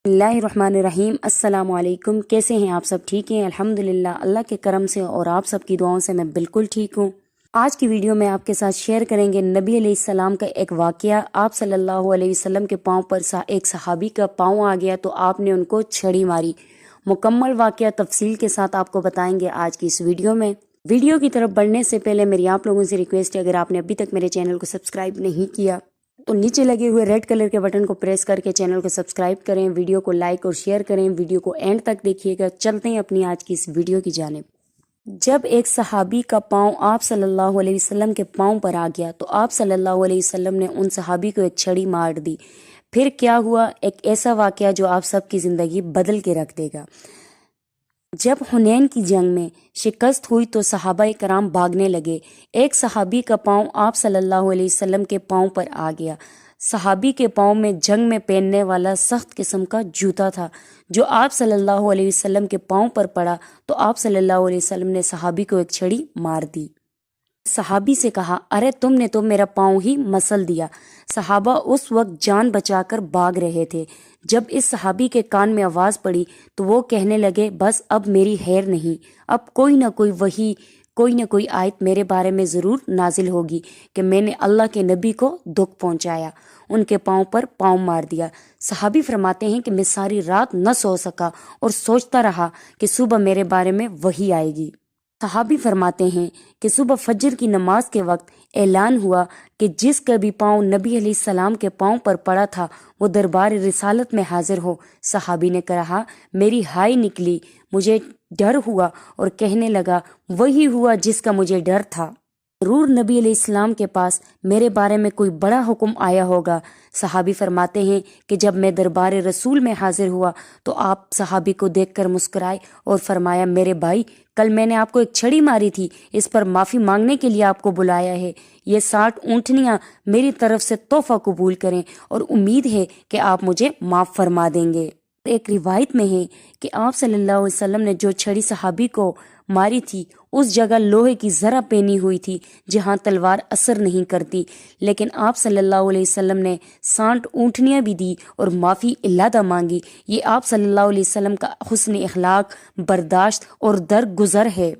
اللہ الرحمن الرحیم۔ السلام علیکم، کیسے ہیں آپ سب؟ ٹھیک ہیں؟ الحمدللہ اللہ کے کرم سے اور آپ سب کی دعاؤں سے میں بالکل ٹھیک ہوں۔ آج کی ویڈیو میں آپ کے ساتھ شیئر کریں گے نبی علیہ السلام کا ایک واقعہ۔ آپ صلی اللہ علیہ وسلم کے پاؤں پر ایک صحابی کا پاؤں آ گیا تو آپ نے ان کو چھڑی ماری۔ مکمل واقعہ تفصیل کے ساتھ آپ کو بتائیں گے آج کی اس ویڈیو میں۔ ویڈیو کی طرف بڑھنے سے پہلے میری آپ لوگوں سے ریکویسٹ ہے، اگر آپ نے ابھی تک میرے چینل کو سبسکرائب نہیں کیا تو نیچے لگے ہوئے ریڈ کلر کے بٹن کو پریس کر کے چینل کو سبسکرائب کریں، ویڈیو کو لائک اور شیئر کریں، ویڈیو کو اینڈ تک دیکھیے گا۔ چلتے ہیں اپنی آج کی اس ویڈیو کی جانب۔ جب ایک صحابی کا پاؤں آپ صلی اللہ علیہ وسلم کے پاؤں پر آ گیا تو آپ صلی اللہ علیہ وسلم نے ان صحابی کو ایک چھڑی مار دی۔ پھر کیا ہوا؟ ایک ایسا واقعہ جو آپ سب کی زندگی بدل کے رکھ دے گا۔ جب حنین کی جنگ میں شکست ہوئی تو صحابہ کرام بھاگنے لگے۔ ایک صحابی کا پاؤں آپ صلی اللہ علیہ وسلم کے پاؤں پر آ گیا۔ صحابی کے پاؤں میں جنگ میں پہننے والا سخت قسم کا جوتا تھا جو آپ صلی اللہ علیہ وسلم کے پاؤں پر پڑا تو آپ صلی اللہ علیہ وسلم نے صحابی کو ایک چھڑی مار دی۔ صحابی سے کہا، ارے تم نے تو میرا پاؤں ہی مسل دیا۔ صحابہ اس وقت جان بچا کر بھاگ رہے تھے۔ جب اس صحابی کے کان میں آواز پڑی تو وہ کہنے لگے، بس اب میری خیر نہیں، اب کوئی نہ کوئی وحی، کوئی نہ کوئی آیت میرے بارے میں ضرور نازل ہوگی کہ میں نے اللہ کے نبی کو دکھ پہنچایا، ان کے پاؤں پر پاؤں مار دیا۔ صحابی فرماتے ہیں کہ میں ساری رات نہ سو سکا اور سوچتا رہا کہ صبح میرے بارے میں وحی آئے گی۔ صحابی فرماتے ہیں کہ صبح فجر کی نماز کے وقت اعلان ہوا کہ جس کا بھی پاؤں نبی علیہ السلام کے پاؤں پر پڑا تھا وہ دربار رسالت میں حاضر ہو۔ صحابی نے کہا، میری ہائی نکلی، مجھے ڈر ہوا اور کہنے لگا، وہی ہوا جس کا مجھے ڈر تھا۔ ضرور نبی علیہ السلام کے پاس میرے بارے میں کوئی بڑا حکم آیا ہوگا۔ صحابی فرماتے ہیں کہ جب میں دربار رسول میں حاضر ہوا تو آپ صحابی کو دیکھ کر مسکرائے اور فرمایا، میرے بھائی، کل میں نے آپ کو ایک چھڑی ماری تھی، اس پر معافی مانگنے کے لیے آپ کو بلایا ہے۔ یہ 60 اونٹنیاں میری طرف سے تحفہ قبول کریں اور امید ہے کہ آپ مجھے معاف فرما دیں گے۔ ایک روایت میں ہے کہ آپ صلی اللہ علیہ وسلم نے جو چھڑی صحابی کو ماری تھی اس جگہ لوہے کی زرہ پہنی ہوئی تھی جہاں تلوار اثر نہیں کرتی، لیکن آپ صلی اللہ علیہ وسلم نے 60 اونٹنیاں بھی دی اور معافی علادہ مانگی۔ یہ آپ صلی اللہ علیہ وسلم کا حسن اخلاق، برداشت اور درگزر ہے۔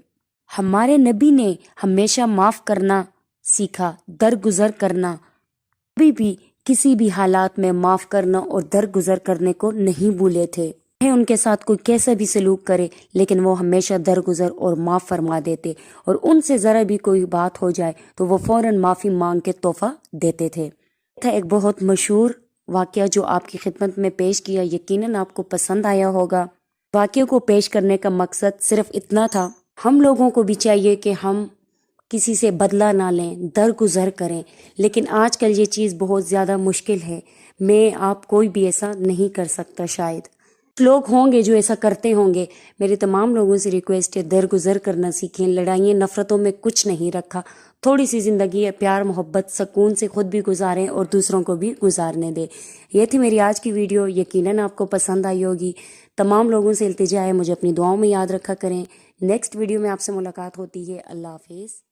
ہمارے نبی نے ہمیشہ معاف کرنا سیکھا، درگزر کرنا، کبھی بھی کسی بھی حالات میں معاف کرنا اور درگزر کرنے کو نہیں بھولے تھے۔ ان کے ساتھ کوئی کیسا بھی سلوک کرے لیکن وہ ہمیشہ درگزر اور معاف فرما دیتے، اور ان سے ذرا بھی کوئی بات ہو جائے تو وہ فوراً معافی مانگ کے تحفہ دیتے تھے۔ تھا ایک بہت مشہور واقعہ جو آپ کی خدمت میں پیش کیا، یقیناً آپ کو پسند آیا ہوگا۔ واقعے کو پیش کرنے کا مقصد صرف اتنا تھا، ہم لوگوں کو بھی چاہیے کہ ہم کسی سے بدلہ نہ لیں، درگزر کریں، لیکن آج کل یہ چیز بہت زیادہ مشکل ہے۔ میں آپ کوئی بھی ایسا نہیں کر سکتا، شاید لوگ ہوں گے جو ایسا کرتے ہوں گے۔ میری تمام لوگوں سے ریکویسٹ ہے، درگزر کرنا سیکھیں، لڑائیاں نفرتوں میں کچھ نہیں رکھا۔ تھوڑی سی زندگی ہے، پیار محبت سکون سے خود بھی گزاریں اور دوسروں کو بھی گزارنے دیں۔ یہ تھی میری آج کی ویڈیو، یقیناً آپ کو پسند آئی ہوگی۔ تمام لوگوں سے التجا ہے مجھے اپنی دعاؤں میں یاد رکھا کریں۔ نیکسٹ ویڈیو میں آپ سے ملاقات ہوتی ہے۔ اللہ حافظ۔